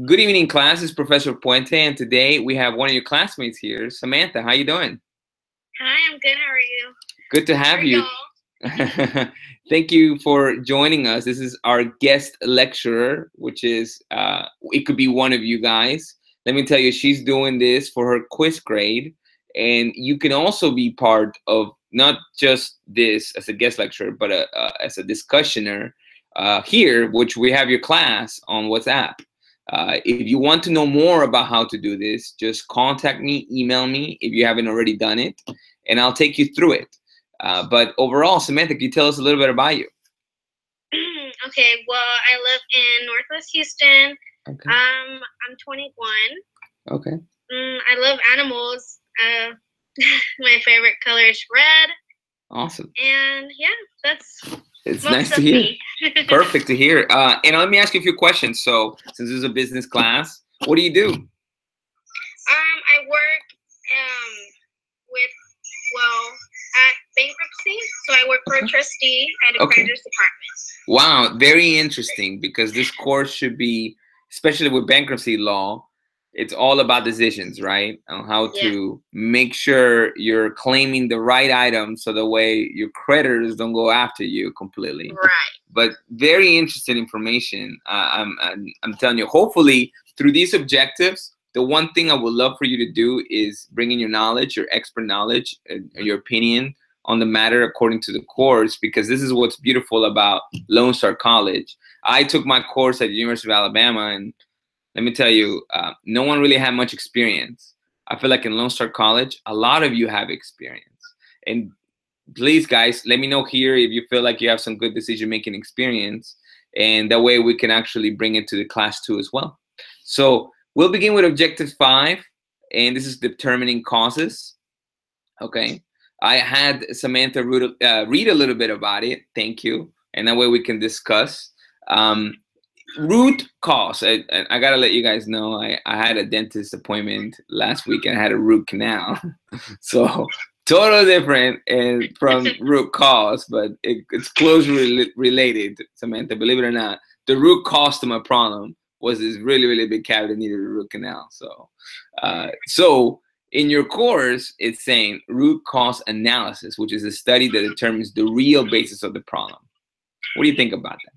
Good evening, class. It's Professor Puente, and today we have one of your classmates here, Samantha. How you doing? Hi, I'm good. How are you? Good to have you. Thank you for joining us. This is our guest lecturer, which is it could be one of you guys. Let me tell you, she's doing this for her quiz grade, and you can also be part of not just this as a guest lecturer, but as a discussioner here, which we have your class on WhatsApp. If you want to know more about how to do this, just contact me, email me if you haven't already done it, and I'll take you through it. But overall, Samantha, can you tell us a little bit about you? Okay, well, I live in Northwest Houston. Okay. I'm 21. Okay. I love animals. My favorite color is red. Awesome. And yeah, that's it's most nice of to hear. me. Perfect to hear. And let me ask you a few questions. So, since this is a business class, what do you do? I work at bankruptcy. So I work for a trustee at a creditor's department. Wow, very interesting, because this course should be, especially with bankruptcy law, it's all about decisions, right? On how to make sure you're claiming the right items so the way your creditors don't go after you completely. Right. But very interesting information. I'm telling you, hopefully through these objectives, the one thing I would love for you to do is bring in your knowledge, your expert knowledge, your opinion on the matter according to the course, because this is what's beautiful about Lone Star College. I took my course at the University of Alabama, and let me tell you, no one really had much experience. I feel like in Lone Star College, a lot of you have experience. And please, guys, let me know here if you feel like you have some good decision-making experience, and that way we can actually bring it to the class too as well. So we'll begin with objective 5, and this is determining causes. Okay. I had Samantha read a little bit about it. Thank you. And that way we can discuss. Root cause. I got to let you guys know, I had a dentist appointment last week and I had a root canal. So totally different and from root cause, but it's closely related, Samantha. Believe it or not, the root cause to my problem was this really, really big cavity that needed a root canal. So in your course, it's saying root cause analysis, which is a study that determines the real basis of the problem. What do you think about that?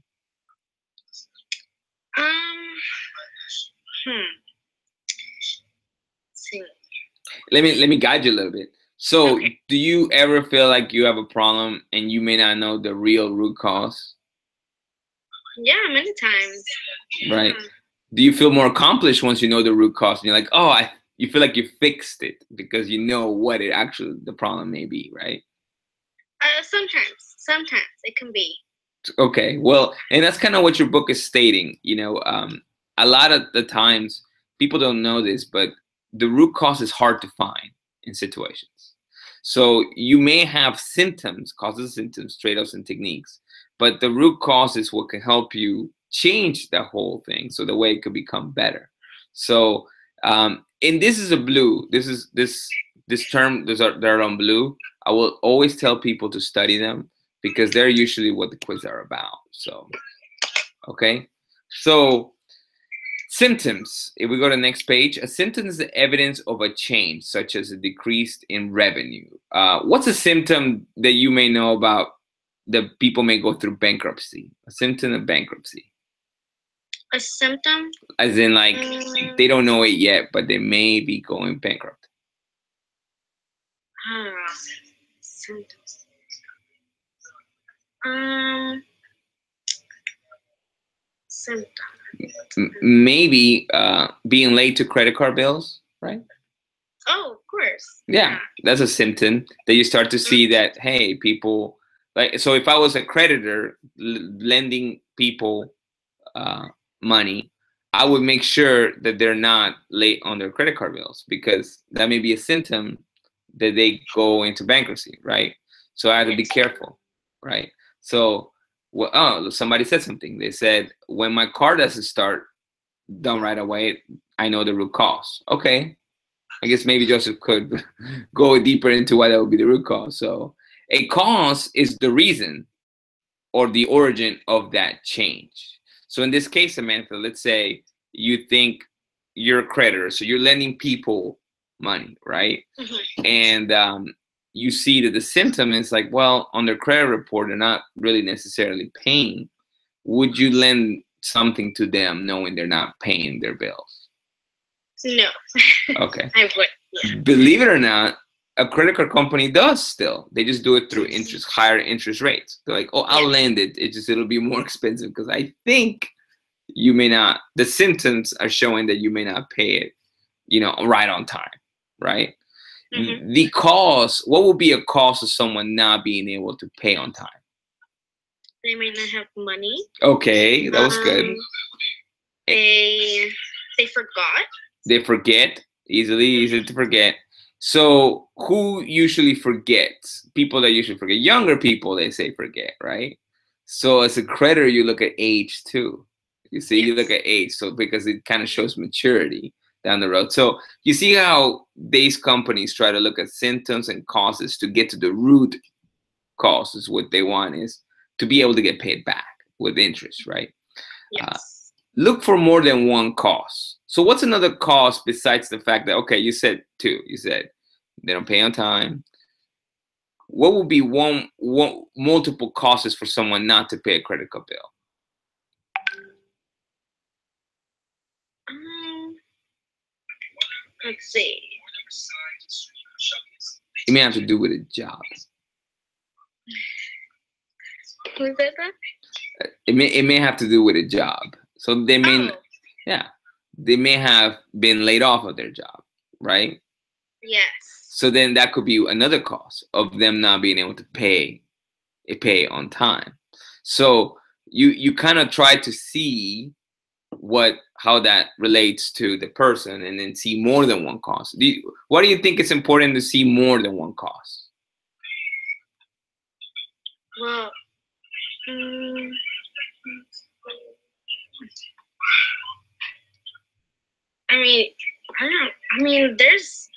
Let me guide you a little bit. So, do you ever feel like you have a problem and you may not know the real root cause? Yeah, many times. Right. Yeah. Do you feel more accomplished once you know the root cause and you're like, oh, you feel like you fixed it because you know what it actually the problem may be, right? Sometimes it can be. Okay, well, and that's kind of what your book is stating. You know, a lot of the times people don't know this, but the root cause is hard to find in situations. So you may have symptoms, causes, symptoms, trade-offs, and techniques, but the root cause is what can help you change the whole thing, so the way it could become better. So, and this is a blue. This term. They're on blue. I will always tell people to study them, because they're usually what the quiz are about. So, okay. So, symptoms. If we go to the next page, a symptom is the evidence of a change, such as a decrease in revenue. What's a symptom that you may know about that people may go through bankruptcy? A symptom of bankruptcy. A symptom? As in, like, they don't know it yet, but they may be going bankrupt. Symptoms. Symptom. Maybe being late to credit card bills, right? Oh, of course. Yeah, that's a symptom that you start to see that, hey, people, like, so if I was a creditor lending people money, I would make sure that they're not late on their credit card bills, because that may be a symptom that they go into bankruptcy, right? So I have to be careful, right? So, well, oh, somebody said something. They said, when my car doesn't start done right away, I know the root cause. Okay, I guess maybe Joseph could go deeper into why that would be the root cause. So a cause is the reason or the origin of that change. So in this case, Samantha, let's say you think you're a creditor, so you're lending people money, right? And you see that the symptom is like, well, on their credit report, they're not really necessarily paying. Would you lend something to them knowing they're not paying their bills? No. Okay. I would. Yeah. Believe it or not, a credit card company does still. They just do it through higher interest rates. They're like, oh, I'll lend it. It'll be more expensive because I think you may not. The symptoms are showing that you may not pay it, right on time, right? The cost. What would be a cost of someone not being able to pay on time? They might not have money. Okay, that was good. They forgot. They forget easy to forget. So who usually forgets? People that usually forget. Younger people, they say forget, right? So as a creditor, you look at age too. You see, you look at age, so because it kind of shows maturity down the road. So you see how these companies try to look at symptoms and causes to get to the root causes. What they want is to be able to get paid back with interest, right? Yes. Look for more than one cause. So what's another cause besides the fact that, okay, you said two. You said they don't pay on time. What would be one multiple causes for someone not to pay a credit card bill? Let's see. It may have to do with a job. Who said that? It may have to do with a job. So they may, they may have been laid off of their job, right? Yes. So then that could be another cause of them not being able to pay on time. So you kind of try to see how that relates to the person, and then see more than one cause. Why do you think it's important to see more than one cause? Well, there's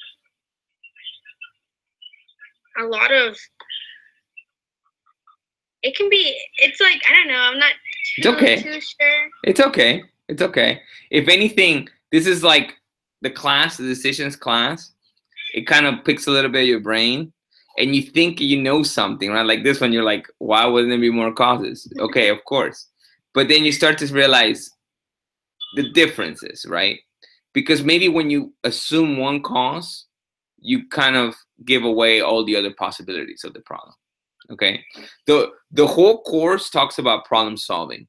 a lot of. It's like, I don't know. I'm not too sure. It's okay. It's okay. If anything, this is like the decisions class. It kind of picks a little bit of your brain, and you think you know something, right? Like this one, you're like, why wouldn't there be more causes? Okay, of course. But then you start to realize the differences, right? Because maybe when you assume one cause, you kind of give away all the other possibilities of the problem. Okay, the whole course talks about problem solving.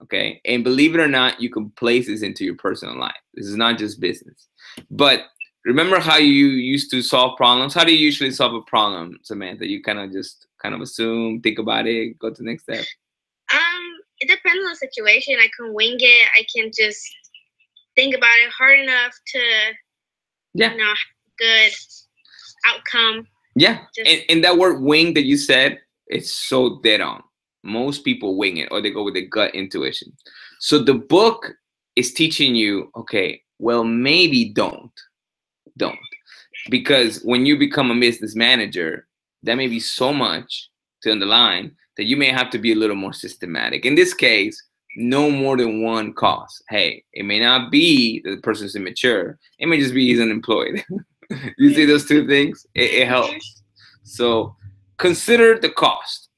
Okay, and believe it or not, you can place this into your personal life. This is not just business. But remember how you used to solve problems? How do you usually solve a problem, Samantha? You kind of assume, think about it, go to the next step. It depends on the situation. I can wing it. I can just think about it hard enough to, have a good outcome. Yeah, and that word wing that you said, it's so dead on. Most people wing it, or they go with the gut intuition. So the book is teaching you, okay, well, maybe don't. Because when you become a business manager, that may be so much to underline that you may have to be a little more systematic. In this case, no more than one cause. Hey, it may not be that the person's immature. It may just be he's unemployed. You see those two things? It helps. So consider the cost.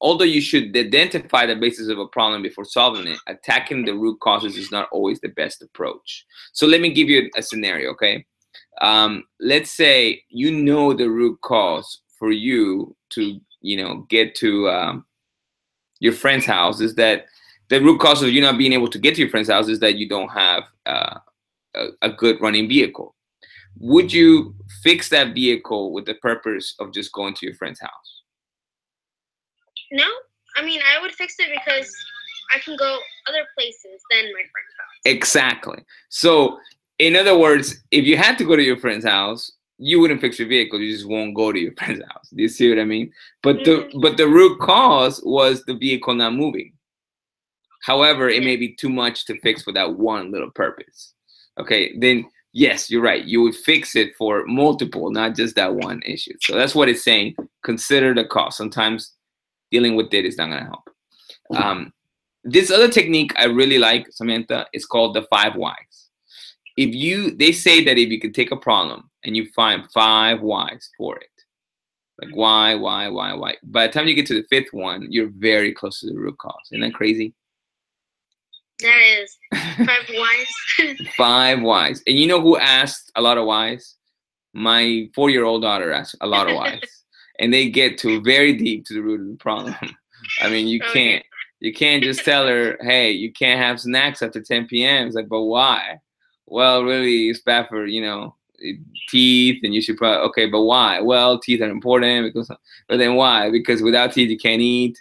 Although you should identify the basis of a problem before solving it, attacking the root causes is not always the best approach. So let me give you a scenario, okay? Let's say the root cause for you to get to your friend's house is that the root cause of you not being able to get to your friend's house is that you don't have a good running vehicle. Would you fix that vehicle with the purpose of just going to your friend's house? No, I would fix it because I can go other places than my friend's house. Exactly. So, in other words, if you had to go to your friend's house, you wouldn't fix your vehicle. You just won't go to your friend's house. Do you see what I mean? But the root cause was the vehicle not moving. However, it may be too much to fix for that one little purpose. Okay, then yes, you're right. You would fix it for multiple, not just that one issue. So that's what it's saying. Consider the cost. Sometimes dealing with it is not going to help. This other technique I really like, Samantha, is called the 5 whys. They say that if you can take a problem and you find 5 whys for it, like why, by the time you get to the 5th one, you're very close to the root cause. Isn't that crazy? That is 5 whys. 5 whys. And you know who asked a lot of whys? My 4-year-old daughter asked a lot of whys. And they get to very deep to the root of the problem. I mean, you can't just tell her, hey, you can't have snacks after 10 p.m. It's like, but why? Well, really, it's bad for, teeth, and you should probably, okay, but why? Well, teeth are important, but then why? Because without teeth, you can't eat.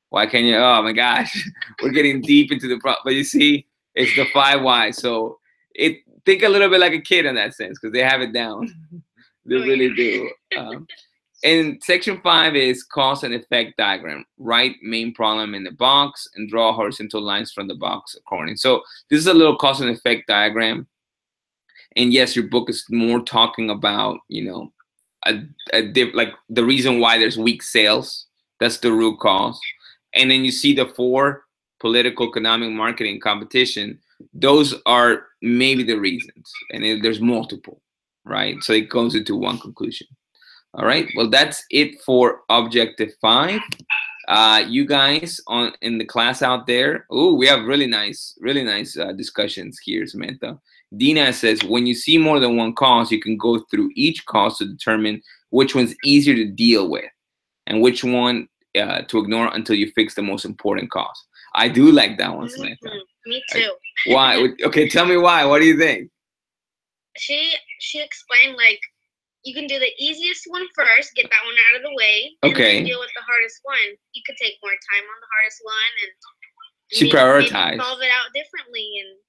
Why can't you? Oh my gosh, we're getting deep into the problem. But you see, it's the 5 whys. So think a little bit like a kid in that sense, because they have it down. They really do. And section 5 is cause and effect diagram. Write main problem in the box and draw horizontal lines from the box according. So this is a little cause and effect diagram. And yes, your book is more talking about, like the reason why there's weak sales. That's the root cause. And then you see the 4, political, economic, marketing, competition. Those are maybe the reasons. And there's multiple, right? So it goes into one conclusion. All right, well, that's it for objective 5. You guys in the class out there, we have really nice discussions here, Samantha. Dina says, when you see more than one cause, you can go through each cause to determine which one's easier to deal with and which one to ignore until you fix the most important cause. I do like that one, Samantha. Me too. Why? Okay, tell me why. What do you think? She explained, like, you can do the easiest one first, get that one out of the way, and then deal with the hardest one. You could take more time on the hardest one, and she prioritized. Maybe solve it out differently, and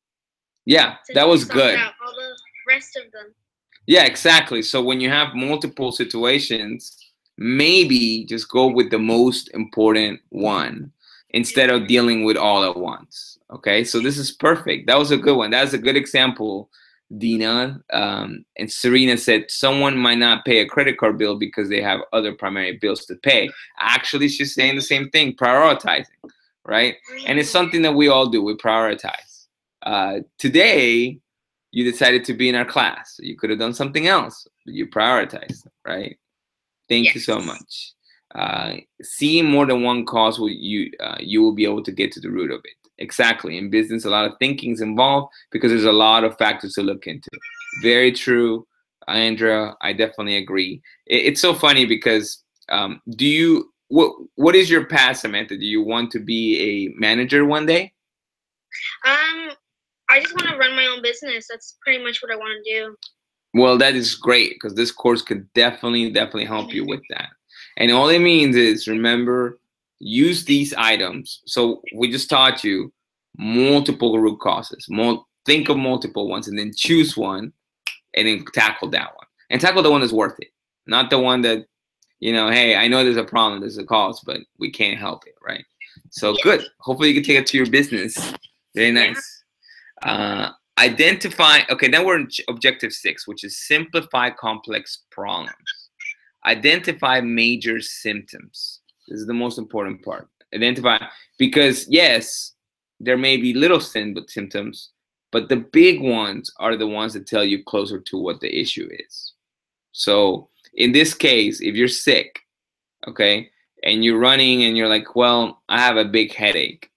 yeah, that was good. Out all the rest of them. Yeah, exactly. So when you have multiple situations, maybe just go with the most important one instead of dealing with all at once. Okay, so this is perfect. That was a good one. That's a good example. Dina and Serena said someone might not pay a credit card bill because they have other primary bills to pay. Actually, she's saying the same thing, prioritizing, right? And it's something that we all do. We prioritize. Today, you decided to be in our class. You could have done something else, but you prioritized, right? Thank you so much. Seeing more than one cause, you will be able to get to the root of it. Exactly. In business, a lot of thinking is involved because there's a lot of factors to look into. Very true, Andrea. I definitely agree. It's so funny because what is your path, Samantha? Do you want to be a manager one day? I just want to run my own business. That's pretty much what I want to do. Well, that is great because this course could definitely help you with that. And all it means is, remember, use these items. So we just taught you multiple root causes. Think of multiple ones and then choose one and then tackle that one. And tackle the one that's worth it. Not the one that, hey, I know there's a problem, there's a cause, but we can't help it, right? So good. Hopefully you can take it to your business. Very nice. Identify, okay, now we're in objective 6, which is simplify complex problems. Identify major symptoms. This is the most important part. Identify, because yes, there may be little symptoms, but the big ones are the ones that tell you closer to what the issue is. So in this case, if you're sick, okay, and you're running and you're like, well, I have a big headache.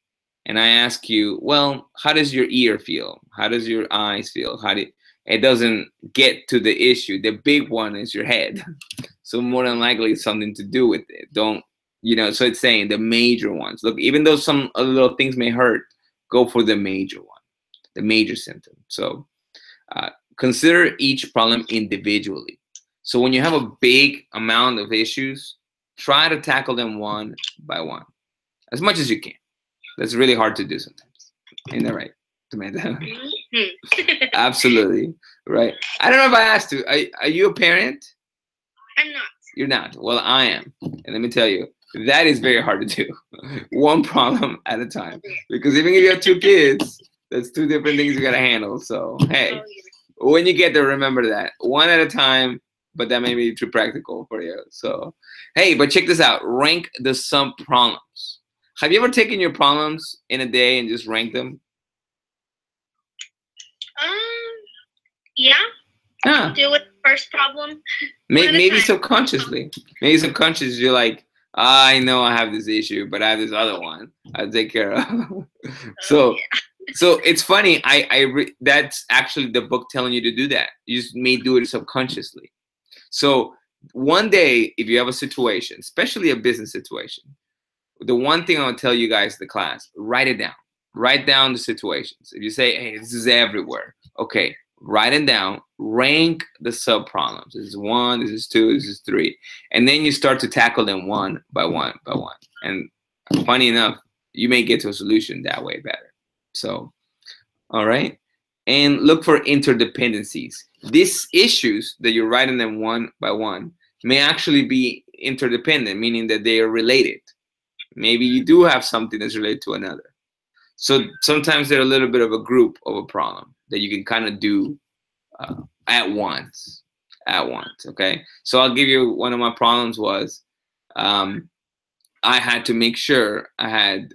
And I ask you, well, how does your ear feel? How does your eyes feel? It doesn't get to the issue. The big one is your head. So more than likely it's something to do with it. So it's saying the major ones. Look, even though some other little things may hurt, go for the major one, the major symptom. So consider each problem individually. So when you have a big amount of issues, try to tackle them one by one, as much as you can. That's really hard to do sometimes. Ain't that right, Samantha? Absolutely, right. I don't know if I asked you, are you a parent? I'm not. You're not. Well, I am. And let me tell you, that is very hard to do. One problem at a time. Because even if you have 2 kids, that's 2 different things you got to handle. So, hey, when you get there, remember that. One at a time, but that may be too practical for you. So, hey, but check this out. Rank the sum problems. Have you ever taken your problems in a day and just ranked them? Yeah. Ah. Do it first problem. Maybe subconsciously. Maybe subconsciously you're like, I know I have this issue, but I have this other one I'll take care of. So it's funny. That's actually the book telling you to do that. You just may do it subconsciously. So one day, if you have a situation, especially a business situation, the one thing I'll tell you guys in the class, write it down. Write down the situations. If you say, hey, this is everywhere, okay, write it down, rank the sub problems. This is 1, this is 2, this is 3. And then you start to tackle them one by one by one. And funny enough, you may get to a solution that way better. So, all right. And look for interdependencies. These issues that you're writing them one by one may actually be interdependent, meaning that they are related. Maybe you do have something that's related to another. So sometimes they're a little bit of a group of a problem that you can kind of do at once. Okay. So I'll give you one of my problems was I had to make sure I had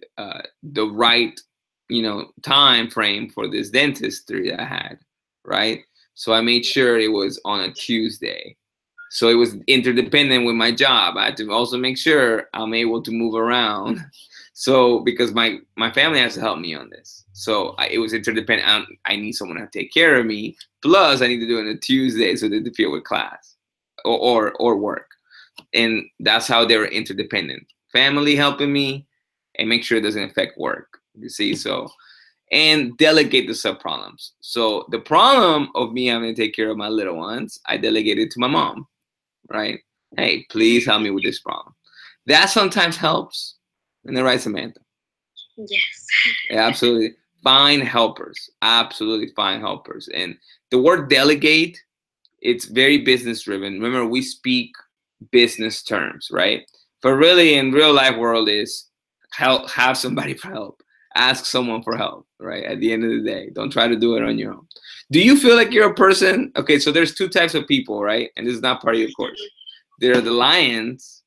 the right, time frame for this dentistry that I had, right? So I made sure it was on a Tuesday. So it was interdependent with my job. I had to also make sure I'm able to move around. So because my family has to help me on this. So it was interdependent. I need someone to take care of me. Plus, I need to do it on a Tuesday so they interfere with class or work. And that's how they were interdependent. Family helping me and make sure it doesn't affect work. You see, so and delegate the sub problems. So the problem of me having to take care of my little ones, I delegated to my mom. Right? Hey, please help me with this problem. That sometimes helps. And then right, Samantha? Yes. Yeah, absolutely. Find helpers. Absolutely find helpers. And the word delegate, it's very business driven. Remember, we speak business terms, right? But really in real life world is help, have somebody for help. Ask someone for help, right? At the end of the day, don't try to do it on your own. Do you feel like you're a person? Okay, so there's 2 types of people, right? And this is not part of your course. There are the lions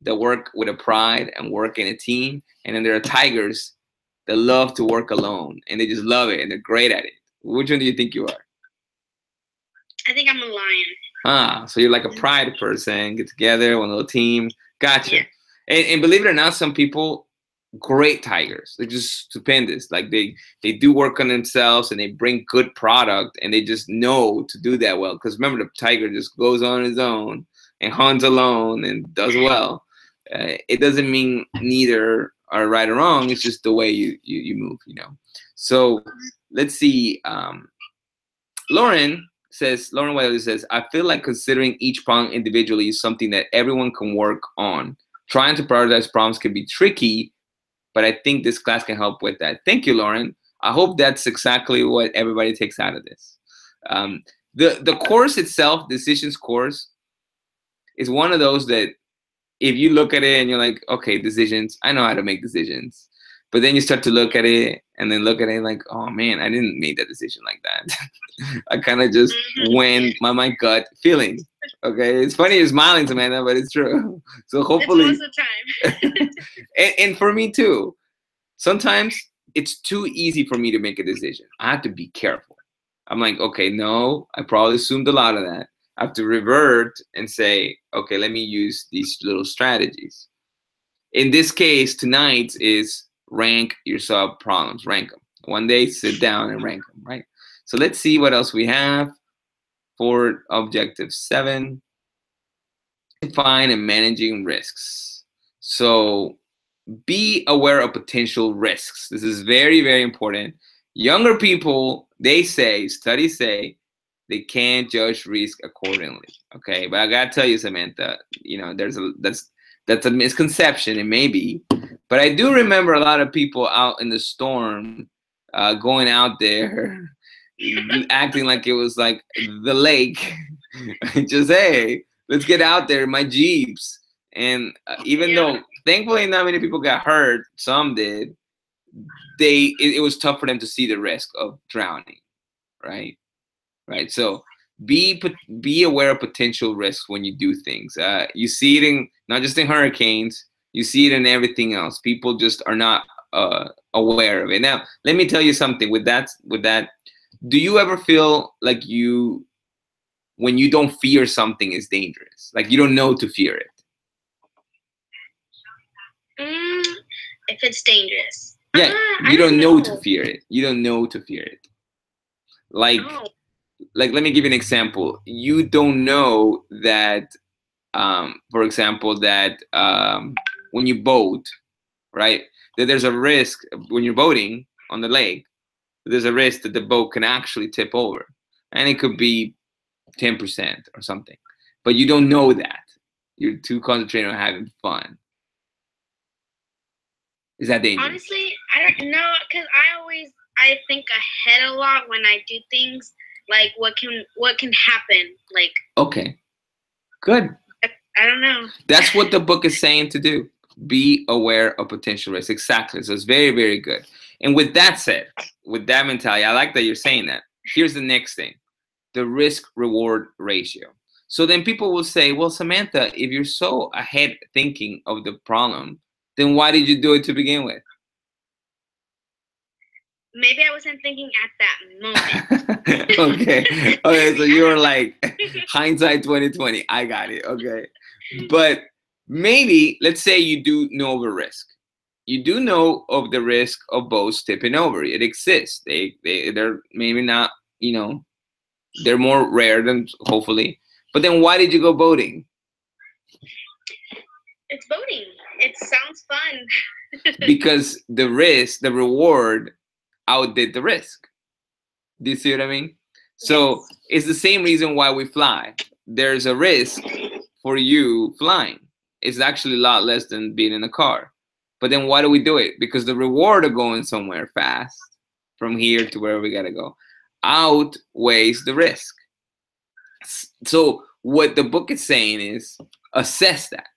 that work with a pride and work in a team. And then there are tigers that love to work alone. And they just love it and they're great at it. Which one do you think you are? I think I'm a lion. Ah, so you're like a pride person, get together, one little team. Gotcha. Yeah. And believe it or not, some people, great tigers. They're just stupendous. Like they do work on themselves and they bring good product and they just know to do that well. Because remember, the tiger just goes on his own and hunts alone and does well. It doesn't mean neither are right or wrong. It's just the way you move, So let's see. Lauren Wiley says, I feel like considering each problem individually is something that everyone can work on. Trying to prioritize problems can be tricky, but I think this class can help with that. Thank you, Lauren. I hope that's exactly what everybody takes out of this. The course itself, decisions course, is one of those that if you look at it and you're like, okay, decisions, I know how to make decisions. But then you start to look at it and then look at it like, oh man, I didn't make that decision like that. I kind of just went by my gut feeling. Okay, it's funny you're smiling, Samantha, but it's true. So hopefully, it's most of the time. and for me too. Sometimes it's too easy for me to make a decision. I have to be careful. I'm like, okay, no, I probably assumed a lot of that. I have to revert and say, okay, let me use these little strategies. In this case, tonight is rank your sub problems. Rank them. One day, sit down and rank them, right? So let's see what else we have for objective 7. Define and managing risks. So be aware of potential risks. This is very, very important. Younger people, studies say, they can't judge risk accordingly. Okay, but I gotta tell you, Samantha, that's a misconception. It may be, but I do remember a lot of people out in the storm, going out there, acting like it was like the lake. Just hey, let's get out there, my Jeeps. And even though thankfully not many people got hurt, some did. It was tough for them to see the risk of drowning, right? Right. So be aware of potential risks when you do things. You see it in not just in hurricanes, You see it in everything else. People just are not aware of it. Now, let me tell you something. With that, do you ever feel like when you don't fear something is dangerous? Like you don't know to fear it? If it's dangerous. Yeah, you don't know to fear it. You don't know to fear it. Like, let me give you an example. You don't know that, for example, that when you boat, right, that there's a risk when you're boating on the lake. There's a risk that the boat can actually tip over, and it could be 10% or something. But you don't know that. You're too concentrated on having fun. Is that dangerous? Honestly, I don't know, because I think ahead a lot when I do things, like what can happen. Like, okay, good. I don't know. That's what the book is saying to do. Be aware of potential risks. Exactly. So it's very, very good. And with that said, with that mentality, I like that you're saying that. Here's the next thing, the risk-reward ratio. So then people will say, well, Samantha, if you're so ahead thinking of the problem, then why did you do it to begin with? Maybe I wasn't thinking at that moment. Okay. Okay, so you were like, hindsight 2020. I got it. Okay. But maybe, let's say you do know the risk. You do know of the risk of boats tipping over. It exists. They're maybe not, they're more rare than hopefully. But then why did you go boating? It's boating. It sounds fun. Because the reward outdid the risk. Do you see what I mean? So yes. It's the same reason why we fly. There's a risk for you flying. It's actually a lot less than being in a car. But then why do we do it? Because the reward of going somewhere fast from here to wherever we gotta go outweighs the risk. So what the book is saying is assess that.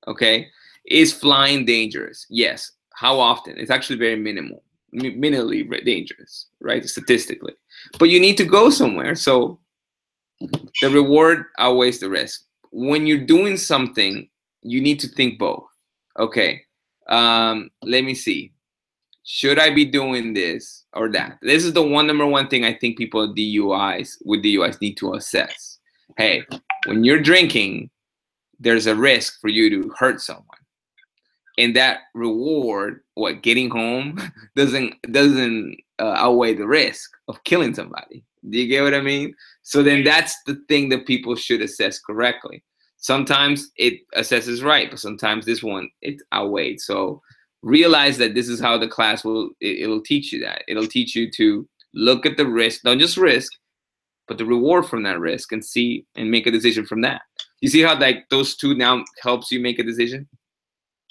Okay, is flying dangerous? Yes. How often? It's actually very minimally dangerous, right? Statistically, but you need to go somewhere. So the reward outweighs the risk. When you're doing something, you need to think both. Okay, let me see. Should I be doing this or that? This is the number one thing I think people with DUIs need to assess. Hey, when you're drinking, there's a risk for you to hurt someone. And that reward, getting home, doesn't outweigh the risk of killing somebody. Do you get what I mean? So then that's the thing that people should assess correctly. Sometimes it assesses right, but sometimes this one, it's outweighed. So realize that this is how the class it'll teach you that. It'll teach you to look at the risk, not just risk, but the reward from that risk, and see and make a decision from that. You see how like those two now helps you make a decision?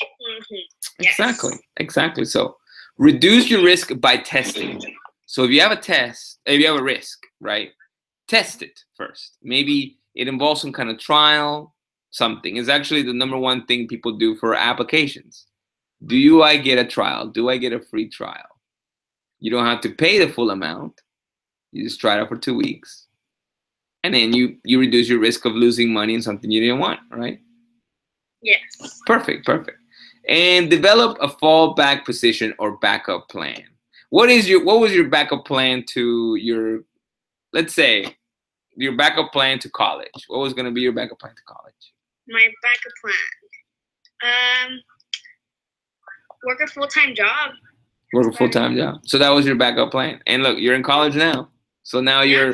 Mm-hmm. Exactly. So reduce your risk by testing. So if you have a risk, right? Test it first. Maybe it involves some kind of trial, something. It's actually the number one thing people do for applications. Do I get a trial? Do I get a free trial? You don't have to pay the full amount. You just try it out for 2 weeks. And then you reduce your risk of losing money in something you didn't want, right? Yes. Perfect. And develop a fallback position or backup plan. What was your backup plan to your, let's say, your backup plan to college? What was going to be your backup plan to college? My backup plan. Work a full-time job. Work a full-time job. So that was your backup plan. And look, you're in college now. So now you're,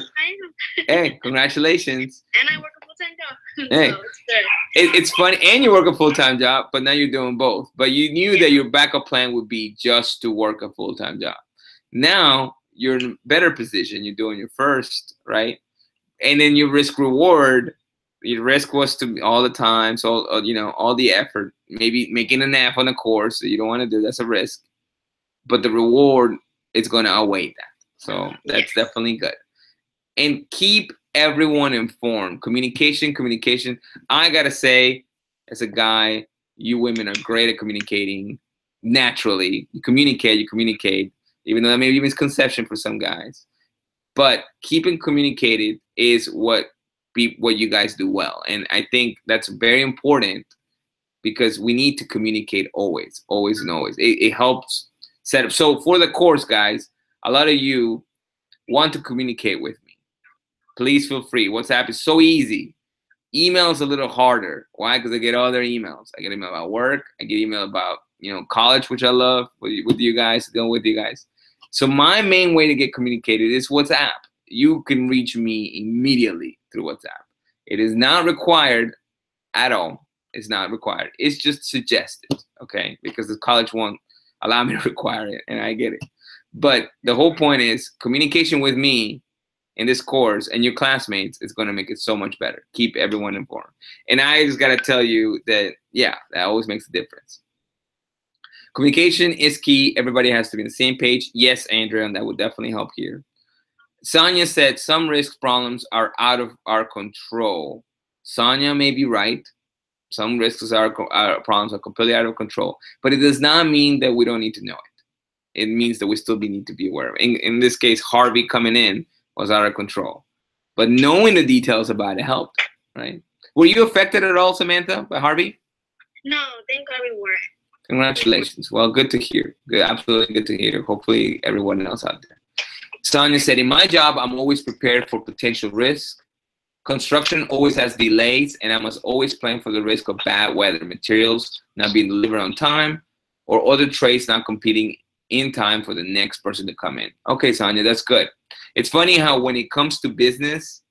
hey, congratulations. And I work a full-time job. Hey, so it's good. It's funny, and you work a full-time job, but now you're doing both. But you knew that your backup plan would be just to work a full-time job. Now you're in a better position. You're doing your first, right? And then your risk-reward, your risk was to all the time, so all the effort, maybe making an F on a course that you don't want to do. That's a risk, but the reward is going to outweigh that. So that's definitely good. And keep everyone informed. Communication. I gotta say, as a guy, you women are great at communicating naturally. You communicate, even though that may be a misconception for some guys. But keeping communicated is what you guys do well. And I think that's very important because we need to communicate always, always and always. It helps set up. So for the course, guys, a lot of you want to communicate with me. Please feel free. WhatsApp is so easy. Email is a little harder. Why? Because I get other emails. I get email about work. I get email about, college, which I love with you guys, dealing with you guys. So my main way to get communicated is WhatsApp. You can reach me immediately through WhatsApp. It is not required at all. It's not required. It's just suggested, okay? Because the college won't allow me to require it, and I get it. But the whole point is communication with me in this course and your classmates is going to make it so much better. Keep everyone informed. And I just got to tell you that, yeah, that always makes a difference. Communication is key. Everybody has to be on the same page. Yes, Andrea, and that would definitely help here. Sonia said some risk problems are out of our control. Sonia may be right. Some risks are problems are completely out of control. But it does not mean that we don't need to know it. It means that we still need to be aware of it. In this case, Harvey coming in was out of control. But knowing the details about it helped, right? Were you affected at all, Samantha, by Harvey? No, thank God we weren't. Congratulations. Well, good to hear. Good, absolutely good to hear. Hopefully everyone else out there. Sonia said, in my job, I'm always prepared for potential risk. Construction always has delays, and I must always plan for the risk of bad weather, materials not being delivered on time, or other trades not competing in time for the next person to come in. Okay, Sonia, that's good. It's funny how when it comes to business,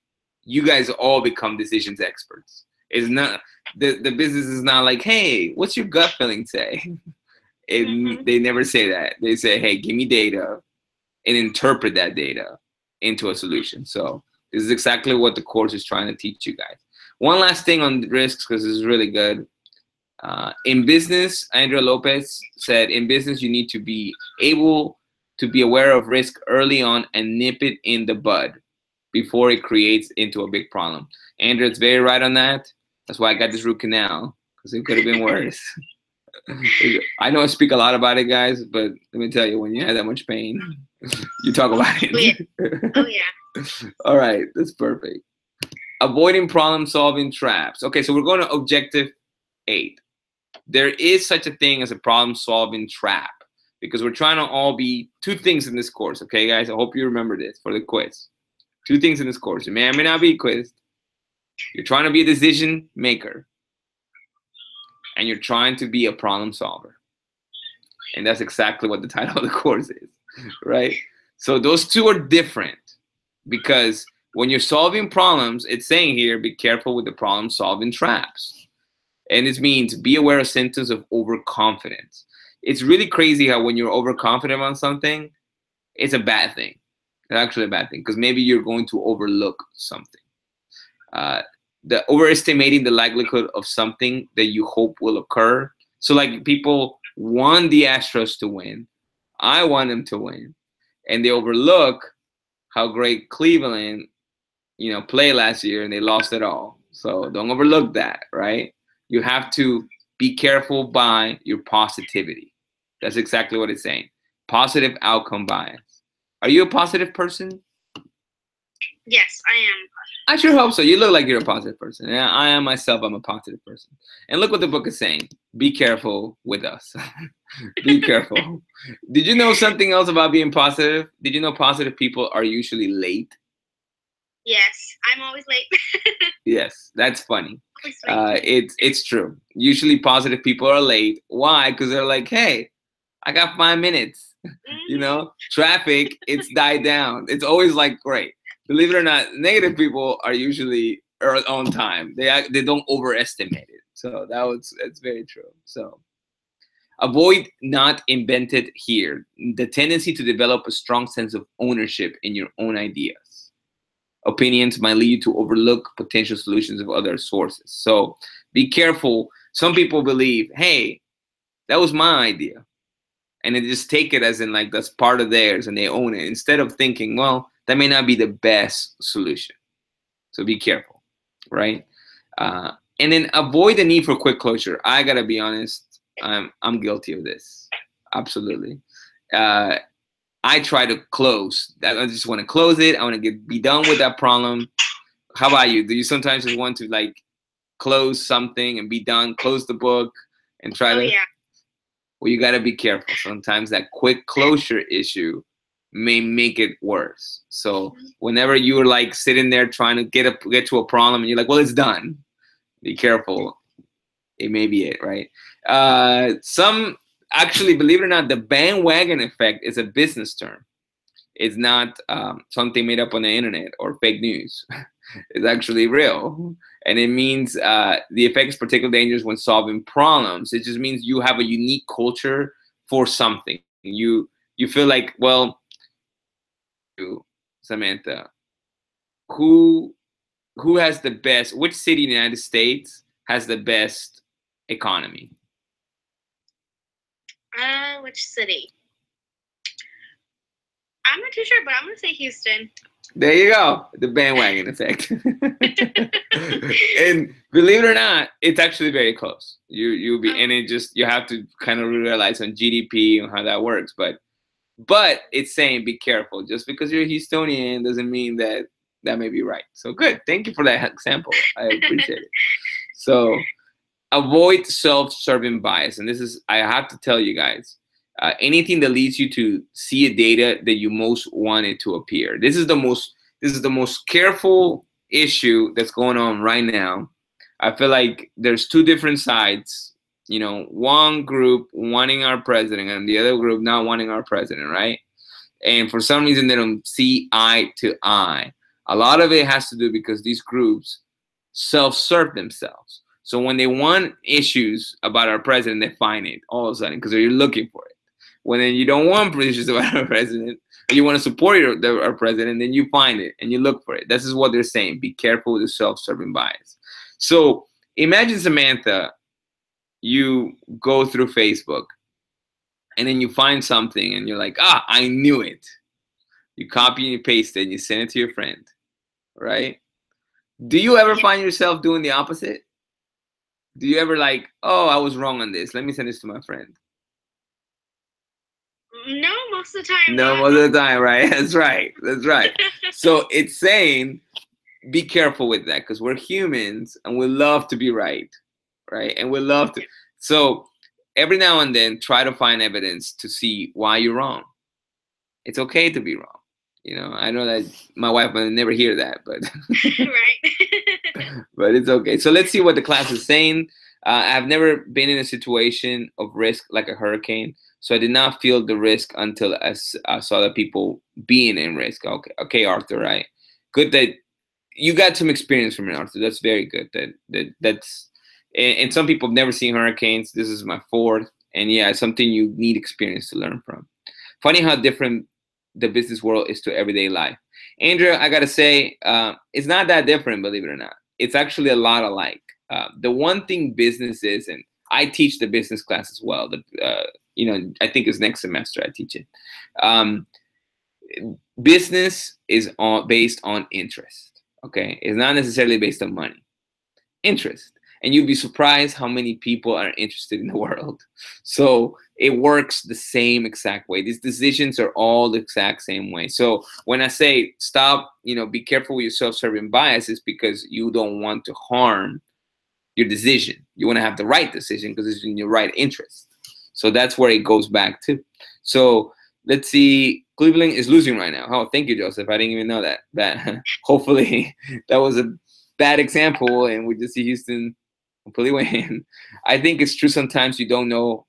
you guys all become decisions experts. It's not the business is not like, hey, what's your gut feeling say? They never say that. They say, hey, give me data and interpret that data into a solution. So this is exactly what the course is trying to teach you guys. One last thing on risks, because this is really good. In business, Andrea Lopez said, in business, you need to be able to be aware of risk early on and nip it in the bud before it creates into a big problem. Andrea is very right on that. That's why I got this root canal, because it could have been worse. I know I speak a lot about it, guys, but let me tell you, when you have that much pain, you talk about it. Oh, yeah. All right, that's perfect. Avoiding problem-solving traps. Okay, so we're going to objective 8. There is such a thing as a problem-solving trap, because we're trying to all be 2 things in this course, okay, guys? I hope you remember this for the quiz. 2 things in this course. You may or may not be quizzed. You're trying to be a decision maker, and you're trying to be a problem solver. And that's exactly what the title of the course is, right? So those 2 are different, because when you're solving problems, it's saying here, be careful with the problem-solving traps. And this means be aware of symptoms of overconfidence. It's really crazy how when you're overconfident on something, it's a bad thing. It's actually a bad thing, because maybe you're going to overlook something. The overestimating the likelihood of something that you hope will occur. So like people want the Astros to win. I want them to win. And they overlook how great Cleveland, played last year, and they lost it all. So don't overlook that, right? You have to be careful by your positivity. That's exactly what it's saying. Positive outcome bias. Are you a positive person? Yes, I am. I sure hope so. You look like you're a positive person. Yeah, I am myself. I'm a positive person. And look what the book is saying. Be careful with us. Be careful. Did you know something else about being positive? Did you know positive people are usually late? Yes, I'm always late. Yes, that's funny. It's true. Usually positive people are late. Why? Because they're like, hey, I got 5 minutes. Traffic, it's died down. It's always like, great. Believe it or not, negative people are usually on time. They don't overestimate it. So it's very true. So avoid not invented here. The tendency to develop a strong sense of ownership in your own ideas. Opinions might lead you to overlook potential solutions of other sources. So be careful. Some people believe, hey, that was my idea. And they just take it as in like that's part of theirs and they own it, instead of thinking, well, that may not be the best solution. So be careful, right? And then avoid the need for quick closure. I gotta be honest, I'm guilty of this. Absolutely. I try to close. I just want to close it. I want to be done with that problem. How about you? Do you sometimes just want to like close something and be done, close the book and try to. Yeah. Well, you got to be careful. Sometimes that quick closure issue may make it worse. So whenever you're like sitting there trying to get to a problem and you're like, well, it's done, be careful. It may be it, right? Actually, believe it or not, the bandwagon effect is a business term. It's not something made up on the internet or fake news. It's actually real. And it means the effect is particularly dangerous when solving problems. It just means you have a unique culture for something. You feel like, well, Samantha, who has the best, which city in the United States has the best economy? Which city? I'm not too sure, but I'm gonna say Houston. There you go, the bandwagon effect. And believe it or not, it's actually very close. You'll be, and it just, you have to kind of realize on GDP and how that works. But it's saying be careful. Just because you're a Houstonian doesn't mean that may be right. So good, thank you for that example. I appreciate it. So avoid self-serving bias, and this is, I have to tell you guys. Anything that leads you to see a data that you most want it to appear. This is the most careful issue that's going on right now. I feel like there's two different sides. You know, one group wanting our president and the other group not wanting our president, right? And for some reason they don't see eye to eye. A lot of it has to do because these groups self-serve themselves. So when they want issues about our president, they find it all of a sudden because they're looking for it. When you don't want issues about our president, or you want to support our president, then you find it and you look for it. This is what they're saying. Be careful with the self-serving bias. So imagine, Samantha, you go through Facebook and then you find something and you're like, I knew it. You copy and you paste it and you send it to your friend, right? Do you ever find yourself doing the opposite? Do you ever like, I was wrong on this. Let me send this to my friend. No, most of the time. No, most of the time, right? That's right. So it's saying, be careful with that because we're humans and we love to be right? And we love to. So every now and then, try to find evidence to see why you're wrong. It's okay to be wrong. You know, I know that my wife will never hear that, but right. But it's okay. So let's see what the class is saying. I've never been in a situation of risk like a hurricane. So I did not feel the risk until I saw the people being in risk. Okay, Arthur, right? Good that you got some experience from it, Arthur. That's very good. That's and some people have never seen hurricanes. This is my fourth, and yeah, it's something you need experience to learn from. Funny how different the business world is to everyday life. Andrea, I gotta say, it's not that different, believe it or not. It's actually a lot alike. The one thing business is, and I teach the business class as well. I think it's next semester I teach it. Business is based on interest. Okay, it's not necessarily based on money. Interest, and you'd be surprised how many people are interested in the world. So it works the same exact way. These decisions are all the exact same way. So when I say stop, be careful with your self-serving bias, is because you don't want to harm your decision. You want to have the right decision because it's in your right interest. So that's where it goes back to. So let's see. Cleveland is losing right now. Oh, thank you, Joseph. I didn't even know that. That hopefully that was a bad example, and we just see Houston completely win. I think it's true. Sometimes you don't know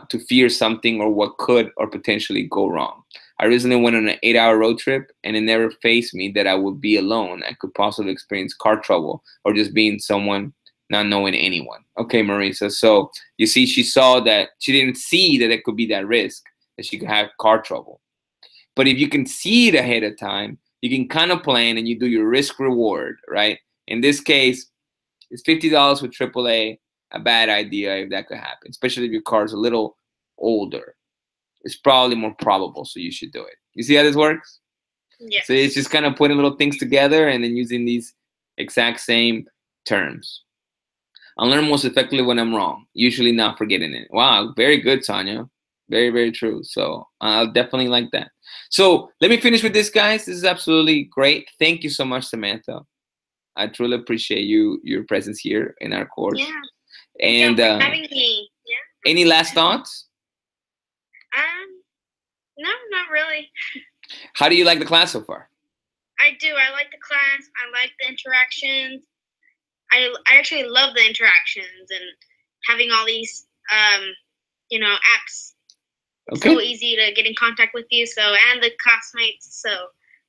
to fear something or what could or potentially go wrong. I recently went on an 8-hour road trip, and it never faced me that I would be alone. I could possibly experience car trouble or just being someone not knowing anyone. Okay, Marisa. So you see, she saw that she didn't see that it could be that risk that she could have car trouble. But if you can see it ahead of time, you can kind of plan and you do your risk reward, right? In this case, it's $50 with AAA. A bad idea if that could happen, especially if your car is a little older. It's probably more probable, so you should do it. You see how this works? Yeah. So it's just kind of putting little things together and then using these exact same terms. I learn most effectively when I'm wrong, usually not forgetting it. Wow, very good, Tanya. Very, very true. So I'll definitely like that. So let me finish with this, guys. This is absolutely great. Thank you so much, Samantha. I truly appreciate your presence here in our course. Yeah. And Thank you for having me. Yeah. Any last thoughts? No, not really. How do you like the class so far? I do. I like the class. I like the interactions. I actually love the interactions and having all these apps. Okay. So easy to get in contact with you. So and the classmates. So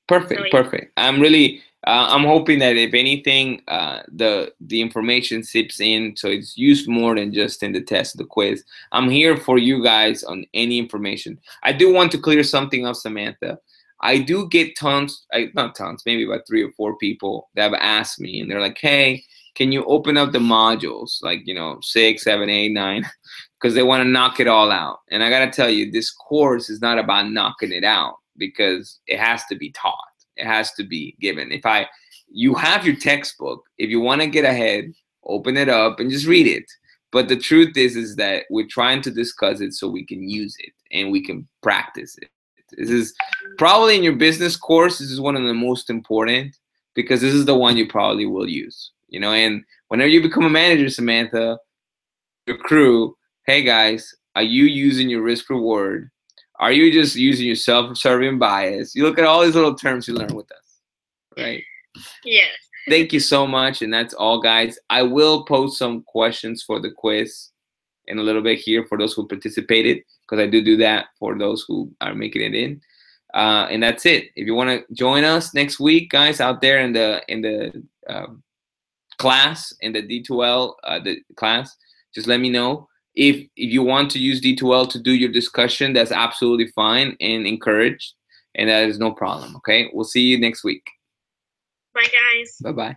perfect. So, yeah. Perfect. I'm really I'm hoping that if anything, the information seeps in, so it's used more than just in the test, the quiz. I'm here for you guys on any information. I do want to clear something up, Samantha. I do get not tons, maybe about 3 or 4 people that have asked me, and they're like, "Hey, can you open up the modules, like 6, 7, 8, 9?" Because they want to knock it all out. And I gotta tell you, this course is not about knocking it out, because it has to be taught. It has to be given. You have your textbook. If you want to get ahead, open it up and just read it. But the truth is that we're trying to discuss it so we can use it and we can practice it. This is probably in your business course. This is one of the most important, because this is the one you probably will use. And whenever you become a manager, Samantha, your crew, hey guys, are you using your risk reward? Are you just using your self-serving bias? You look at all these little terms you learn with us, right? Yes. Thank you so much, and that's all, guys. I will post some questions for the quiz in a little bit here for those who participated, because I do that for those who are making it in. And that's it. If you want to join us next week, guys, out there in the class, in the D2L the class, just let me know. If you want to use D2L to do your discussion, that's absolutely fine and encouraged, and that is no problem. Okay, we'll see you next week. Bye, guys. Bye-bye.